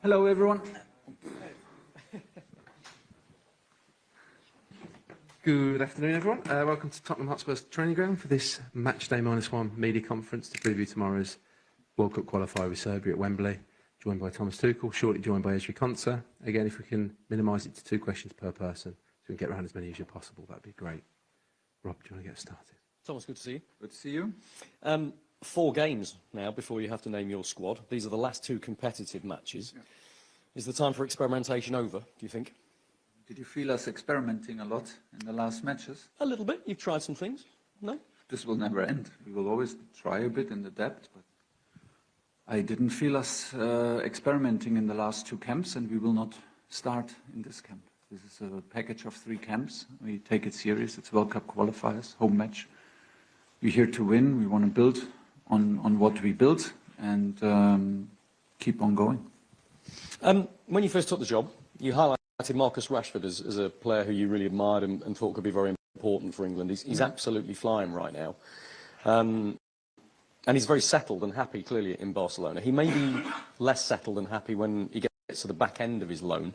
Hello, everyone. Good afternoon, everyone. Welcome to Tottenham Hotspur's training ground for this match day -1 media conference to preview tomorrow's World Cup Qualifier with Serbia at Wembley. Joined by Thomas Tuchel, shortly joined by Ezri Konsa. Again, if we can minimise it to 2 questions per person, so we can get around as many as possible, that'd be great. Rob, do you want to get started? Thomas, good to see you. Good to see you. 4 games now before you have to name your squad. These are the last 2 competitive matches. Yeah. Is the time for experimentation over, do you think? Did you feel us experimenting a lot in the last matches? A little bit. You've tried some things. No? This will never end. We will always try a bit in the depth, but I didn't feel us experimenting in the last 2 camps, and we will not start in this camp. This is a package of 3 camps. We take it serious. It's World Cup qualifiers, home match. We're here to win. We want to build on what we built and keep on going. When you first took the job, you highlighted Marcus Rashford as a player who you really admired and thought could be very important for England. He's absolutely flying right now. And he's very settled and happy, clearly, in Barcelona. He may be less settled and happy when he gets to the back end of his loan,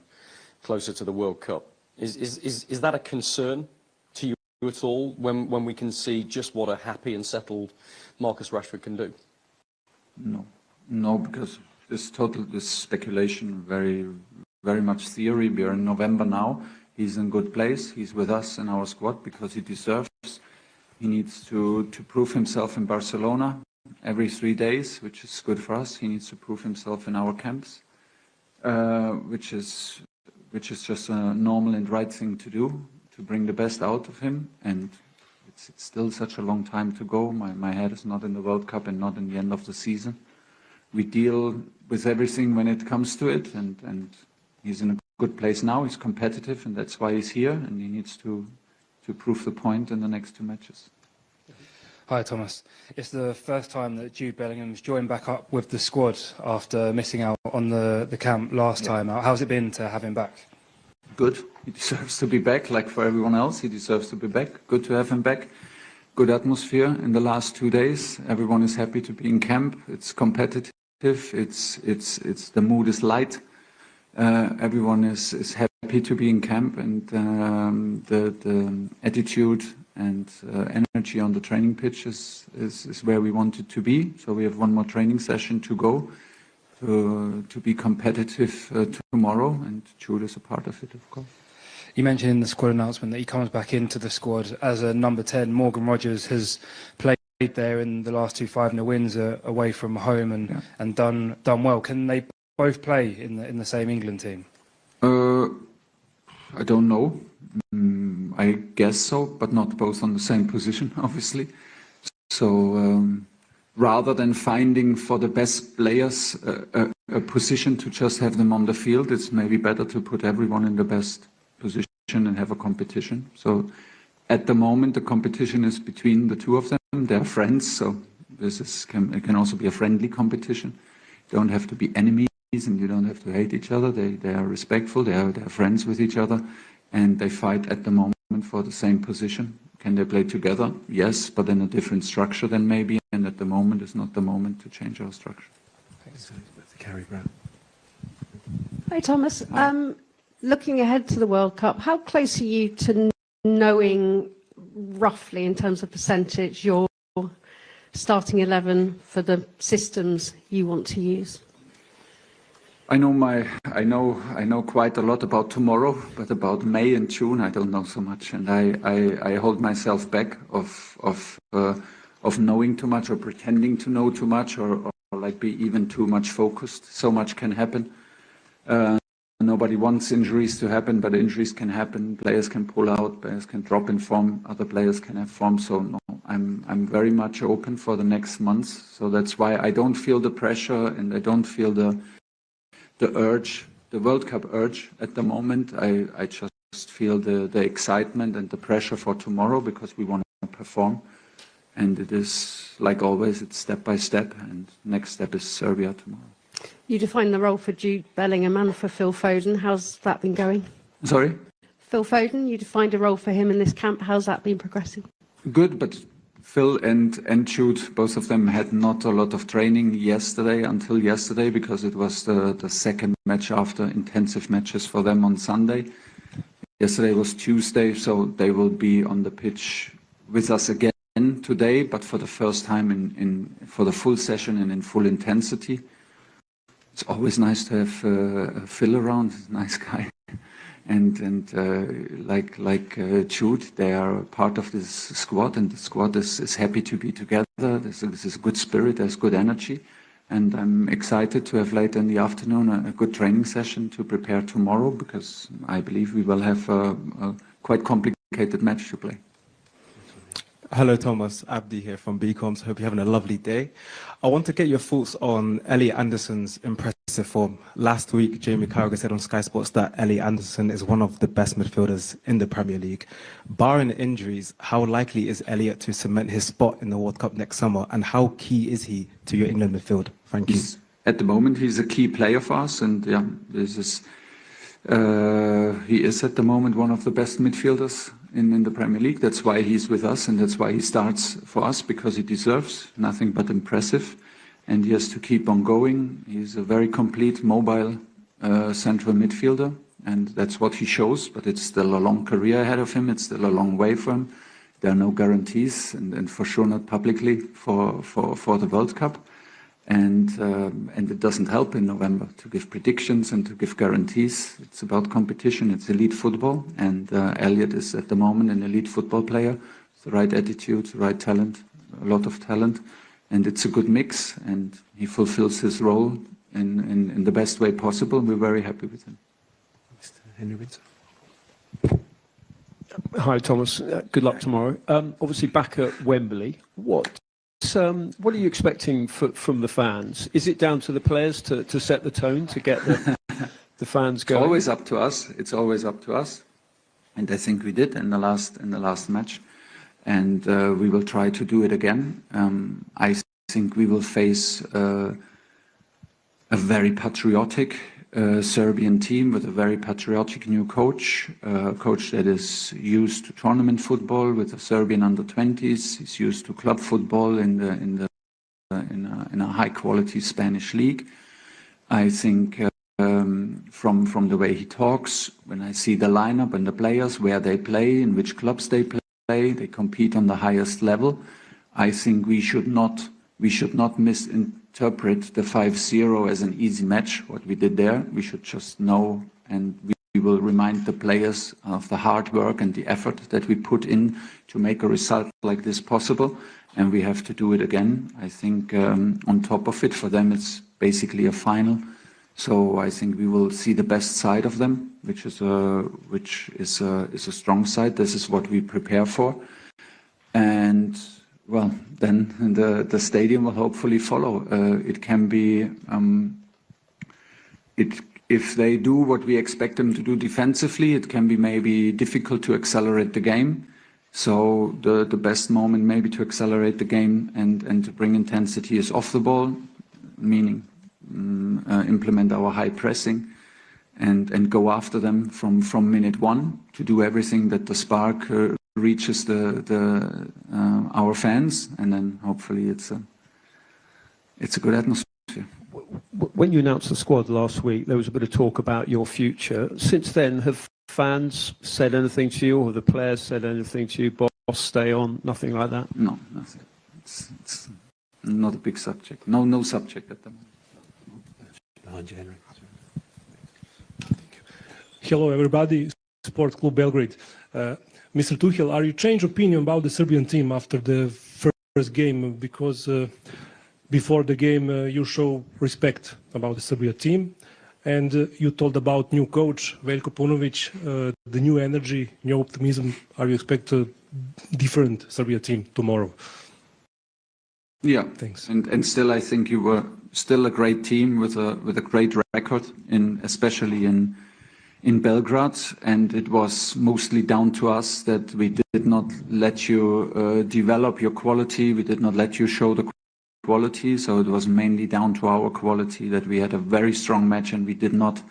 closer to the World Cup. Is that a concern to you at all, when we can see just what a happy and settled Marcus Rashford can do? No, because this speculation, very much theory. We are in November now. He's in good place. He's with us in our squad because he deserves. He needs to prove himself in Barcelona every 3 days, which is good for us. He needs to prove himself in our camps, which is just a normal and right thing to do, to bring the best out of him. And it's still such a long time to go. My head is not in the World Cup and not in the end of the season. We deal with everything when it comes to it, and he's in a good place now. He's competitive, and that's why he's here, and he needs to prove the point in the next 2 matches. Hi, Thomas. It's the first time that Jude Bellingham's joined back up with the squad after missing out on the camp last time out. How's it been to have him back? Good. He deserves to be back, like for everyone else. He deserves to be back. Good to have him back. Good atmosphere in the last 2 days. Everyone is happy to be in camp. It's competitive. It's the mood is light. Everyone is happy to be in camp, and the attitude and energy on the training pitch is where we want it to be. So we have 1 more training session to go to be competitive tomorrow, and Jude is a part of it, of course. You mentioned in the squad announcement that he comes back into the squad as a number 10. Morgan Rogers has played there in the last 2 5-0 wins away from home and done well. Can they both play in the same England team? I don't know. I guess so, but not both on the same position, obviously. So rather than finding for the best players a position to just have them on the field, it's maybe better to put everyone in the best position and have a competition. So at the moment, the competition is between the 2 of them. They're friends, so it can also be a friendly competition. You don't have to be enemies, and you don't have to hate each other. They are respectful. They're friends with each other, and they fight at the moment for the same position. Can they play together? Yes, but in a different structure then maybe. And at the moment is not the moment to change our structure. Thanks. Carrie Brown. Hi, Thomas. Hi. Looking ahead to the World Cup, how close are you to knowing roughly in terms of percentage your starting 11 for the systems you want to use? I know quite a lot about tomorrow, but about May and June I don't know so much, and I hold myself back of knowing too much or pretending to know too much or like be even too much focused. So much can happen. Nobody wants injuries to happen, but injuries can happen. Players can pull out, players can drop in form, other players can have form. So no, I'm very much open for the next months. So that's why I don't feel the pressure, and I don't feel the urge, the World Cup urge at the moment. I just feel the excitement and the pressure for tomorrow, because we want to perform. And it is, like always, it's step by step, and next step is Serbia tomorrow. You defined the role for Jude Bellingham and for Phil Foden. How's that been going? Sorry? Phil Foden, you defined a role for him in this camp. How's that been progressing? Good, but Phil and Jude, both of them had not a lot of training until yesterday, because it was the second match after intensive matches for them on Sunday. Yesterday was Tuesday, so they will be on the pitch with us again today, but for the first time for the full session and in full intensity. It's always nice to have Phil around. He's a nice guy. And like Jude, they are part of this squad, and the squad is happy to be together. This is a good spirit, there's good energy, and I'm excited to have later in the afternoon a good training session to prepare tomorrow, because I believe we will have a quite complicated match to play. Hello, Thomas. Abdi here from BComs. Hope you're having a lovely day. I want to get your thoughts on Elliot Anderson's impressive form. Last week, Jamie Carragher said on Sky Sports that Elliot Anderson is one of the best midfielders in the Premier League. Barring injuries, how likely is Elliot to cement his spot in the World Cup next summer, and how key is he to your England midfield? Thank you. At the moment, he's a key player for us, and yeah, he is at the moment one of the best midfielders in the Premier League. That's why he's with us, and that's why he starts for us, because he deserves nothing but impressive, and he has to keep on going. He's a very complete, mobile central midfielder, and that's what he shows, but it's still a long career ahead of him. It's still a long way for him. There are no guarantees, and for sure not publicly for the World Cup. And it doesn't help in November to give predictions and to give guarantees. It's about competition. It's elite football, and Elliot is at the moment an elite football player. The right attitude, the right talent, a lot of talent, and it's a good mix. And he fulfills his role in the best way possible. We're very happy with him. Mr. Henry Windsor. Hi, Thomas. Good luck tomorrow. Obviously, back at Wembley. What are you expecting from the fans? Is it down to the players to set the tone, to get the fans going? It's always up to us. It's always up to us, and I think we did in the last match, and we will try to do it again. I think we will face a very patriotic Serbian team with a very patriotic new coach, a coach that is used to tournament football with the Serbian under-20s. He's used to club football in a high-quality Spanish league. I think from the way he talks, when I see the lineup and the players, where they play, in which clubs they play, they compete on the highest level. I think we should not misinterpret the 5-0 as an easy match, what we did there. We should just know, and we will remind the players of the hard work and the effort that we put in to make a result like this possible, and we have to do it again. I think on top of it, for them it's basically a final, so I think we will see the best side of them, which is a strong side. This is what we prepare for, and well, then the stadium will hopefully follow. It can be, if they do what we expect them to do defensively, it can be maybe difficult to accelerate the game. So the best moment maybe to accelerate the game and to bring intensity is off the ball, meaning implement our high pressing and go after them from minute one, to do everything that the spark reaches our fans, and then hopefully it's a good atmosphere. When you announced the squad last week, there was a bit of talk about your future. Since then, have fans said anything to you, or the players said anything to you? Boss, stay on, nothing like that? No, nothing. It's not a big subject. No subject at the moment. Behind you, Henry. Hello, everybody. Sport Club Belgrade. Mr. Tuchel, are you change opinion about the Serbian team after the first game? Because before the game, you show respect about the Serbian team, and you told about new coach Veljko Paunović, the new energy, new optimism. Are you expect a different Serbia team tomorrow? Yeah, thanks. And still, I think you were still a great team with a great record, especially in Belgrade, and it was mostly down to us that we did not let you develop your quality. We did not let you show the quality, so it was mainly down to our quality that we had a very strong match, and we did not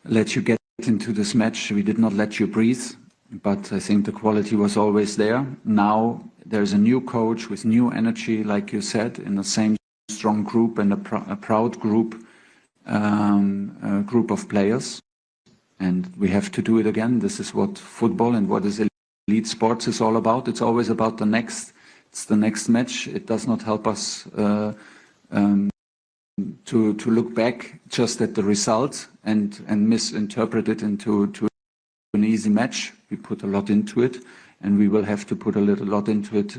let you get into this match. We did not let you breathe, but I think the quality was always there. Now there's a new coach with new energy, like you said, in the same strong group and a proud group of players. And we have to do it again. This is what football and what is elite sports is all about. It's always about the next. It's the next match. It does not help us to look back just at the result and misinterpret it into an easy match. We put a lot into it, and we will have to put a lot into it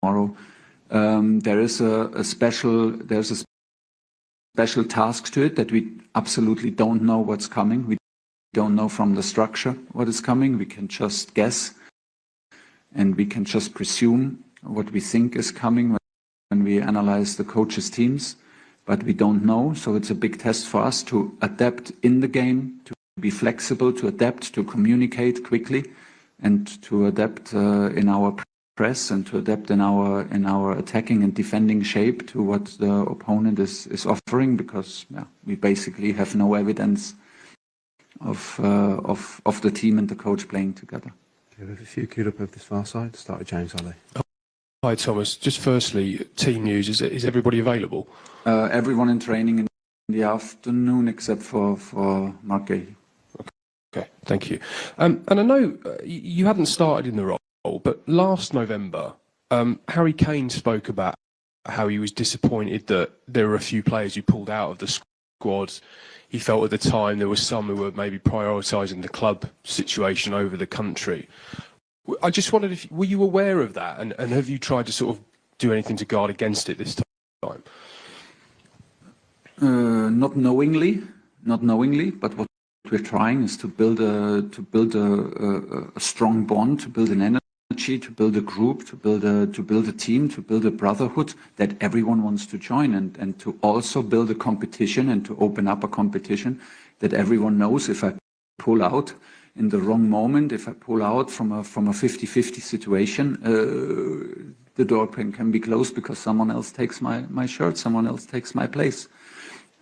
tomorrow. There's a special task to it that we absolutely don't know what's coming. We don't know from the structure what is coming. We can just guess, and we can just presume what we think is coming when we analyze the coaches' teams, but we don't know. So it's a big test for us to adapt in the game, to be flexible, to adapt, to communicate quickly, and to adapt in our press and to adapt in our attacking and defending shape to what the opponent is offering, because we basically have no evidence of the team and the coach playing together. If you could up of this far side, start with James Ollie. Hi, Thomas. Just firstly, team news. Is everybody available? Everyone in training in the afternoon except for Mark Gahey. Okay, thank you. And I know you hadn't started in the role, but last November, Harry Kane spoke about how he was disappointed that there were a few players who pulled out of the squad. He felt at the time there were some who were maybe prioritising the club situation over the country. I just wondered were you aware of that, and have you tried to sort of do anything to guard against it this time? Not knowingly, but what we're trying is to build a strong bond, to build an energy, to build a group, to build a team, to build a brotherhood that everyone wants to join, and to also build a competition and to open up a competition that everyone knows if I pull out in the wrong moment, if I pull out from a 50-50 situation, the door can be closed because someone else takes my shirt, someone else takes my place.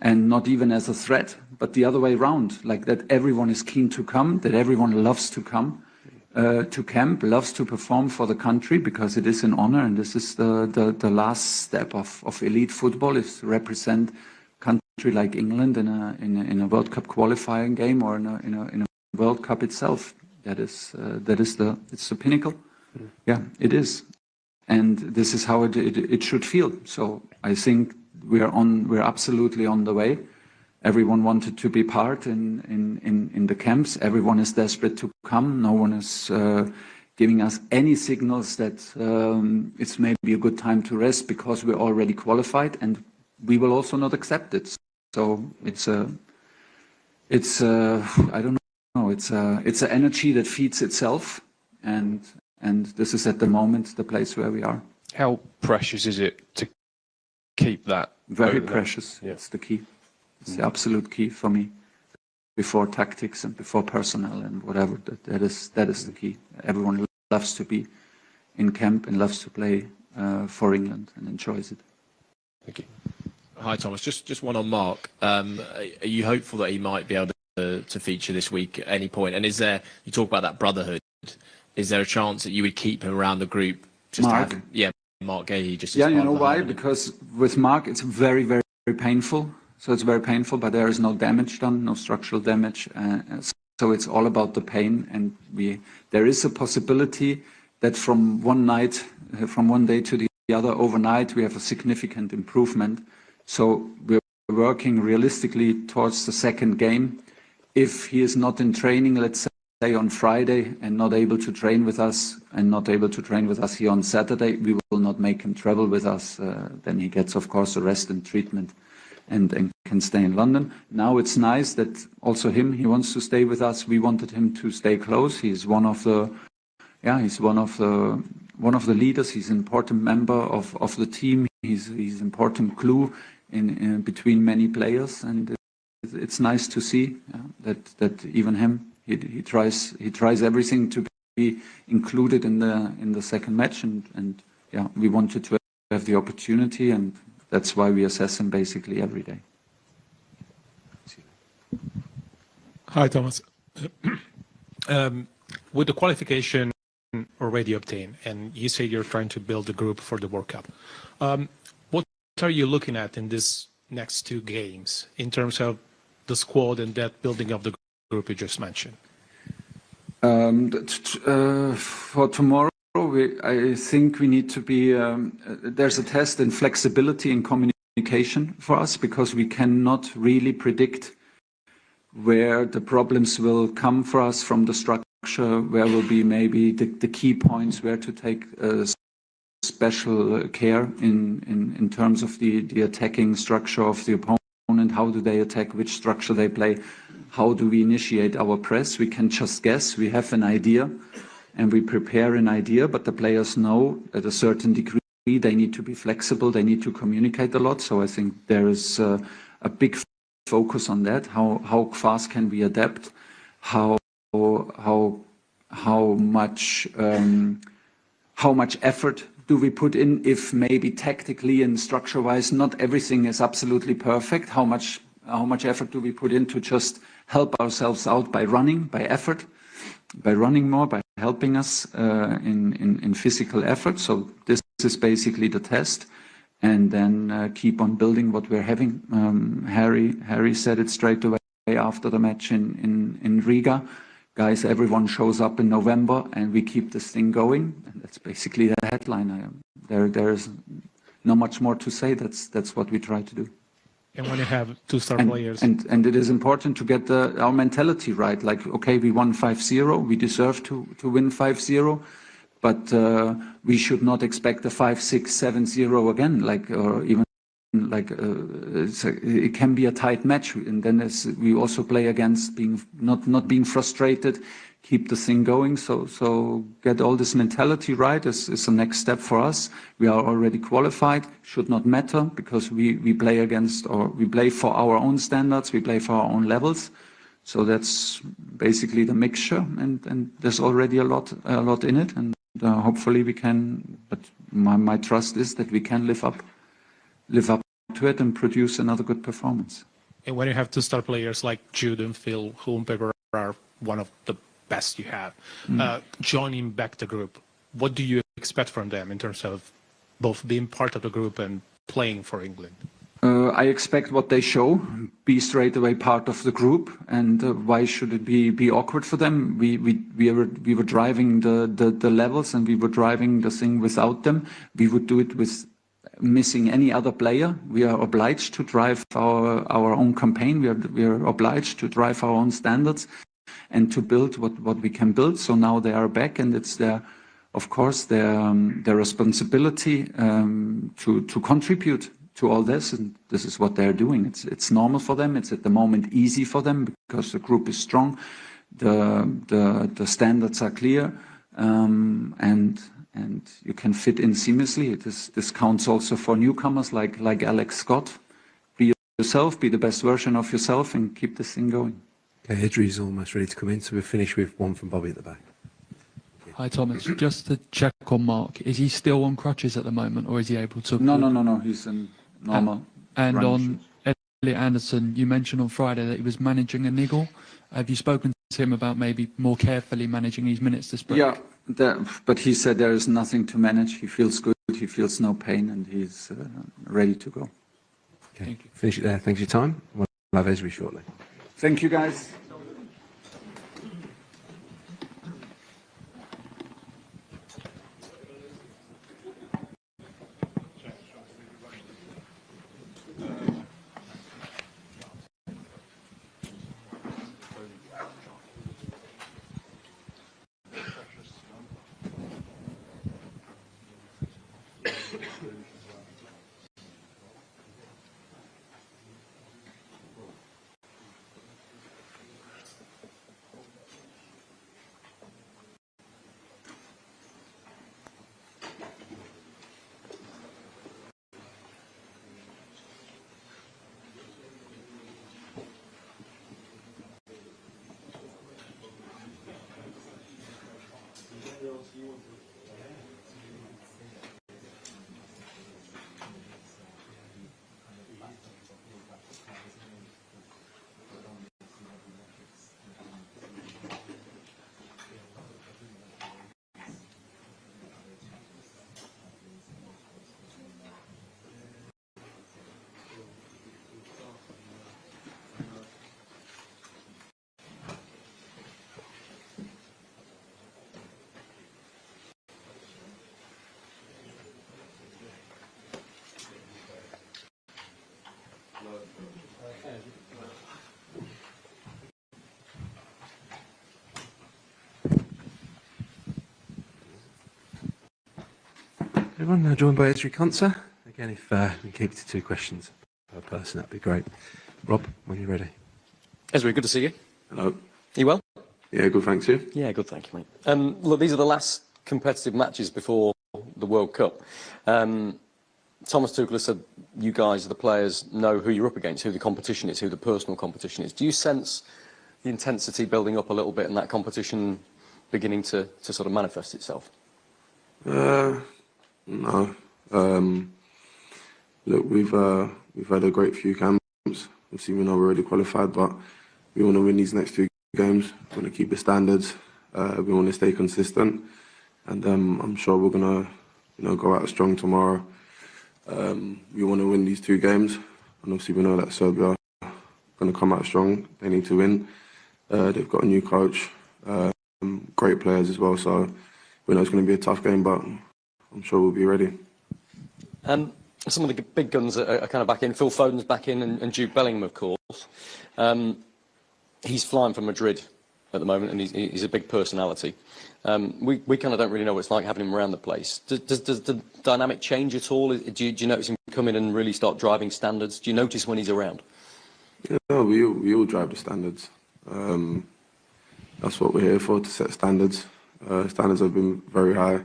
And not even as a threat, but the other way around, like that everyone is keen to come, that everyone loves to come to camp, loves to perform for the country, because it is an honor, and this is the last step of elite football, is to represent a country like England in a World Cup qualifying game or in a World Cup itself. It's the pinnacle. Yeah, it is, and this is how it should feel. So I think we're absolutely on the way. Everyone wanted to be part in the camps. Everyone is desperate to come. No one is giving us any signals that it's maybe a good time to rest because we're already qualified, and we will also not accept it. So it's I don't know. It's an energy that feeds itself, and this is at the moment the place where we are. How precious is it to keep that? Very precious. Yeah. It's the key. It's the absolute key for me. Before tactics and before personnel and whatever, that is the key. Everyone loves to be in camp and loves to play for England and enjoys it. Thank you. Hi, Thomas. Just one on Mark. Are you hopeful that he might be able to feature this week at any point? And you talk about that brotherhood, is there a chance that you would keep him around the group? Mark? Mark Gahey. Yeah, you know why? Because with Mark, it's very, very, very painful. So it's very painful, but there is no damage done, no structural damage. So it's all about the pain. And there is a possibility that from one day to the other, overnight, we have a significant improvement. So we're working realistically towards the second game. If he is not in training, let's say on Friday, and not able to train with us, here on Saturday, we will not make him travel with us. Then he gets, of course, a rest and treatment and can stay in London. Now it's nice that also he wants to stay with us. We wanted him to stay close. He's one of the leaders. He's an important member of the team. He's an important glue in between many players, and it's nice to see that even him. He tries everything to be included in the second match, and we wanted to have the opportunity, and that's why we assess him basically every day. Hi, Thomas. With the qualification already obtained, and you say you're trying to build a group for the World Cup, what are you looking at in this next two games in terms of the squad and that building of the group you just mentioned? For tomorrow, I think we need to be, there's a test in flexibility and communication for us, because we cannot really predict where the problems will come for us from the structure, where will be maybe the key points, where to take special care in terms of the attacking structure of the opponent. How do they attack, which structure they play, how do we initiate our press. We can just guess, we have an idea and we prepare an idea, but the players know at a certain degree they need to be flexible, they need to communicate a lot. So I think there is a big focus on that. How fast can we adapt? How much effort do we put in if maybe tactically and structure-wise not everything is absolutely perfect? How much effort do we put in to just help ourselves out by running, by effort, by running more, by helping us in physical effort? So this is basically the test. And then keep on building what we're having. Harry said it straight away after the match in Riga. Guys, everyone shows up in November and we keep this thing going. And that's basically the headline. There's not much more to say. That's what we try to do. And when you have two-star players. And it is important to get our mentality right. Like, okay, we won 5-0. We deserve to win 5-0. But we should not expect a 5-6, 7-0 again, or even it can be a tight match. And then we also play against not being frustrated, keep the thing going. So get all this mentality right is the next step for us. We are already qualified, should not matter, because we play against, or we play for our own standards, we play for our own levels. So that's basically the mixture, and there's already a lot in it. And hopefully we can, but my trust is that we can live up to it and produce another good performance. And when you have two-star players like Jude and Phil, who on paper are one of the best you have, joining back the group, what do you expect from them in terms of both being part of the group and playing for England? I expect what they show, be straight away part of the group, and why should it be awkward for them? We were driving the levels, and we were driving the thing without them. We would do it with missing any other player. We are obliged to drive our own campaign. We are obliged to drive our own standards and to build what we can build. So now they are back, and it's their responsibility to contribute to all this, and this is what they're doing. It's normal for them. It's at the moment easy for them because the group is strong, the standards are clear, and you can fit in seamlessly. This counts also for newcomers like Alex Scott. Be yourself, be the best version of yourself, and keep this thing going. Okay, Idri's almost ready to come in, so we'll finish with one from Bobby at the back. Hi, Thomas. Just to check on Mark, is he still on crutches at the moment, or is he able to? No. He's in normal. And on Elliot Anderson, you mentioned on Friday that he was managing a niggle. Have you spoken to him about maybe more carefully managing his minutes this break? Yeah, but he said there is nothing to manage. He feels good. He feels no pain, and he's ready to go. Okay, thank you. Finish it there. Thanks for your time. We'll have Esri shortly. Thank you, guys. Everyone, now joined by Esri Konsa. Again, if we keep it to 2 questions per person, that'd be great. Rob, when you're ready. Esri, good to see you. Hello. You well? Yeah, good, thanks, you. Yeah, good, thank you, mate. Look, these are the last competitive matches before the World Cup. Thomas Tuchel has said you guys, the players, know who you're up against, who the competition is, who the personal competition is. Do you sense the intensity building up a little bit and that competition beginning to sort of manifest itself? No. Look, we've had a great few camps. Obviously, we know we're already qualified, but we want to win these next 2 games. We want to keep the standards. We want to stay consistent, and I'm sure we're gonna, go out strong tomorrow. We want to win these 2 games, and obviously we know that Serbia are going to come out strong. They need to win. They've got a new coach, great players as well. So we know it's going to be a tough game, but I'm sure we'll be ready. Some of the big guns are kind of back in. Phil Foden's back in, and Jude Bellingham, of course. He's flying from Madrid at the moment, and he's a big personality. We kind of don't really know what it's like having him around the place. Does the dynamic change at all? Do you notice him come in and really start driving standards? Do you notice when he's around? Yeah, no, we all drive the standards. That's what we're here for, to set standards. Standards have been very high.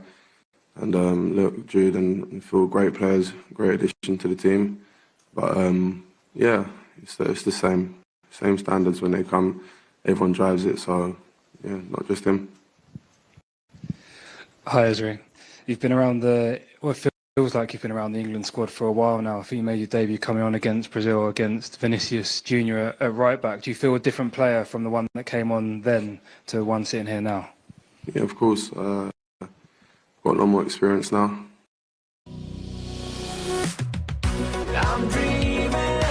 And look, Jude and Phil, great players, great addition to the team. But yeah, it's the same standards when they come. Everyone drives it, so yeah, not just him. Hi, Esri. You've been around it feels like you've been around the England squad for a while now. I think you made your debut coming on against Brazil, against Vinicius Junior at right back. Do you feel a different player from the one that came on then to one sitting here now? Yeah, of course. Got a lot more experience now. I'm dreaming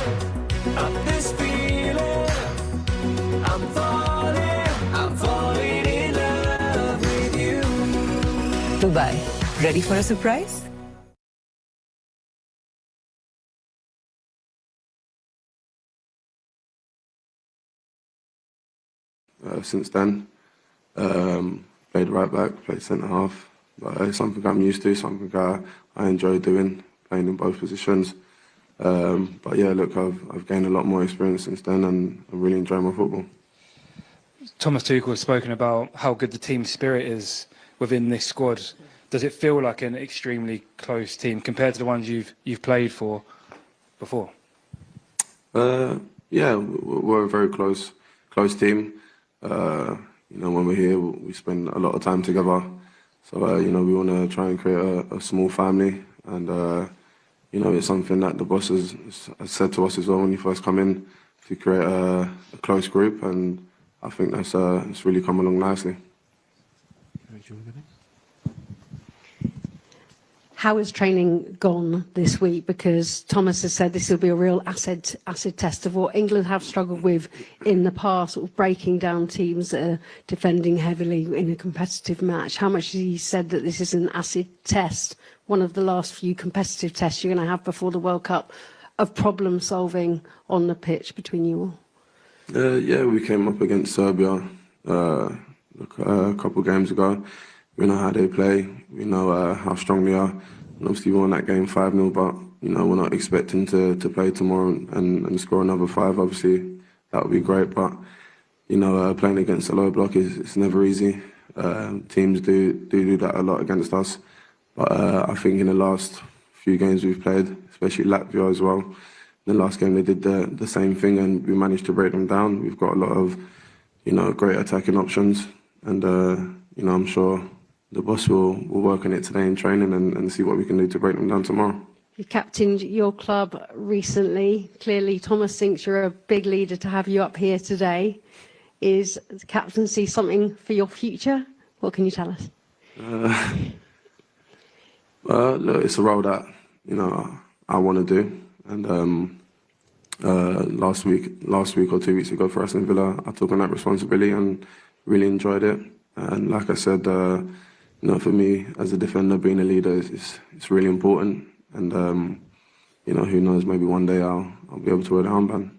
of this feeling. I'm falling in love with you. Dubai, ready for a surprise? Since then, played right back, played centre half. But it's something I'm used to, something I enjoy doing, playing in both positions. But yeah, look, I've gained a lot more experience since then, and I really enjoy my football. Thomas Tuchel has spoken about how good the team spirit is within this squad. Does it feel like an extremely close team compared to the ones you've played for before? Yeah, we're a very close team. When we're here, we spend a lot of time together. So, we want to try and create a small family. And, it's something that the boss has said to us as well when you first come in, to create a close group. And I think it's really come along nicely. How has training gone this week? Because Thomas has said this will be a real acid test of what England have struggled with in the past, sort of breaking down teams that are defending heavily in a competitive match. How much has he said that this is an acid test, one of the last few competitive tests you're going to have before the World Cup, of problem solving on the pitch between you all? Yeah, we came up against Serbia a couple of games ago. We know how they play. We know how strong they are. And obviously, we won that game 5-0, but we're not expecting to play tomorrow and score another 5. Obviously, that would be great. But playing against a low block it's never easy. Teams do that a lot against us. But I think in the last few games we've played, especially Latvia as well, in the last game they did the same thing, and we managed to break them down. We've got a lot of great attacking options, and I'm sure the boss will work on it today in training and see what we can do to break them down tomorrow. You captained your club recently. Clearly, Thomas thinks you're a big leader to have you up here today. Is captaincy something for your future? What can you tell us? Look, it's a role that I want to do. And last week or 2 weeks ago for Aston Villa, I took on that responsibility and really enjoyed it. And like I said, for me as a defender, being a leader is really important. And who knows, maybe one day I'll be able to wear the armband.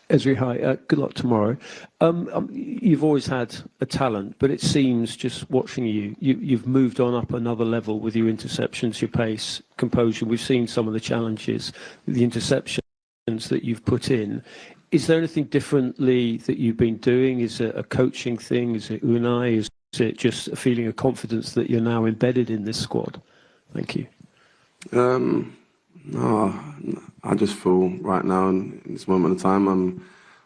Esri, hi. Good luck tomorrow. You've always had a talent, but it seems just watching you've moved on up another level with your interceptions, your pace, composure. We've seen some of the challenges with the interceptions that you've put in. Is there anything differently that you've been doing? Is it a coaching thing? Is it Unai? Is it just a feeling of confidence that you're now embedded in this squad? Thank you. No, I just feel right now in this moment of time, I'm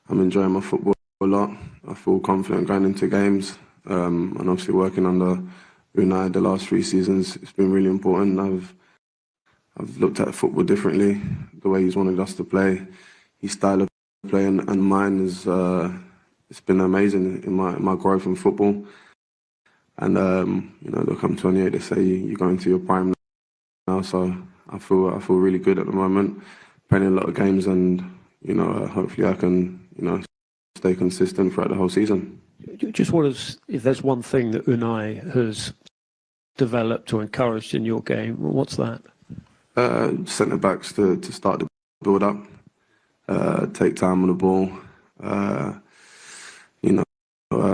enjoying my football a lot. I feel confident going into games, and obviously working under Unai the last 3 seasons, it's been really important. I've looked at football differently, the way he's wanted us to play, his style of play, and mine is it's been amazing in my growth in football. And look, I'm 28. They say you're going to your prime now, so I feel really good at the moment, playing a lot of games, and hopefully I can stay consistent throughout the whole season. Just if there's one thing that Unai has developed or encouraged in your game, what's that? Centre backs to start the build up, take time on the ball,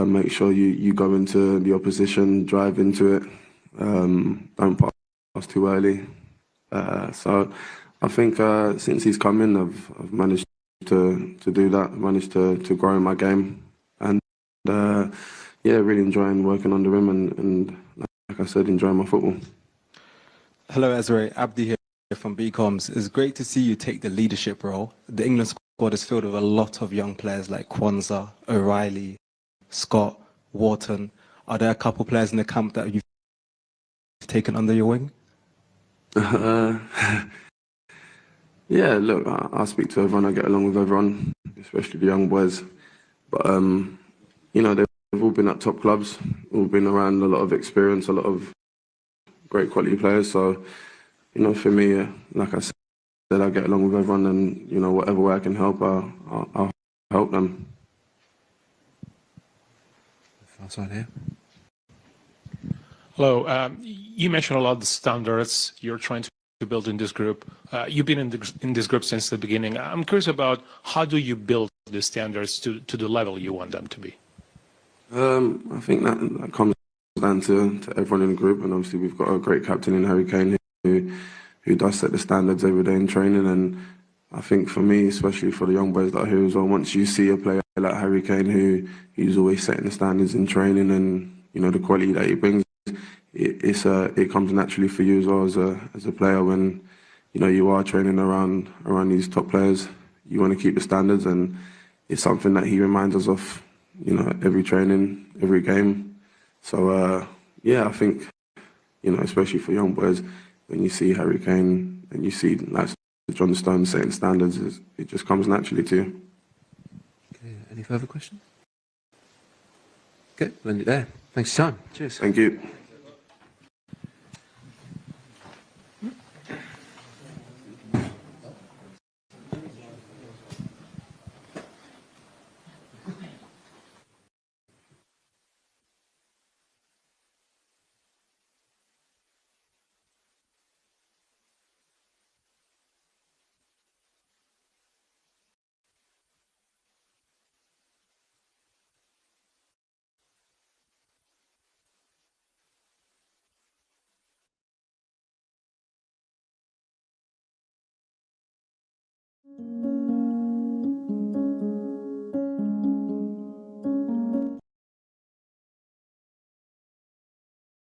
make sure you go into the opposition, drive into it, don't pass too early. So I think since he's come in, I've managed to do that, managed to grow in my game, and really enjoying working under him, and like I said, enjoying my football. Hello, Ezra. Abdi here from BComs. It's great to see you take the leadership role. The England squad is filled with a lot of young players like Kwanzaa, O'Reilly, Scott, Wharton. Are there a couple players in the camp that you've taken under your wing? Yeah, look, I speak to everyone, I get along with everyone, especially the young boys. But, they've all been at top clubs, all been around a lot of experience, a lot of great quality players. So, for me, like I said, I get along with everyone, and, whatever way I can help, I'll help them. Outside here. Hello. You mentioned a lot of the standards you're trying to build in this group. You've been in this group since the beginning. I'm curious about how do you build the standards to the level you want them to be? I think that comes down to everyone in the group, and obviously we've got a great captain in Harry Kane who does set the standards every day in training. And I think for me, especially for the young boys that are here as well, once you see a player like Harry Kane who's always setting the standards in training, and the quality that he brings, it comes naturally for you as well as a player. When you are training around these top players, you want to keep the standards, and it's something that he reminds us of every training, every game. So I think especially for young boys, when you see Harry Kane and you see like John Stones setting standards, it just comes naturally to you. Okay, any further questions? Okay, we'll end it there. Thanks for your time. Cheers. Thank you. you.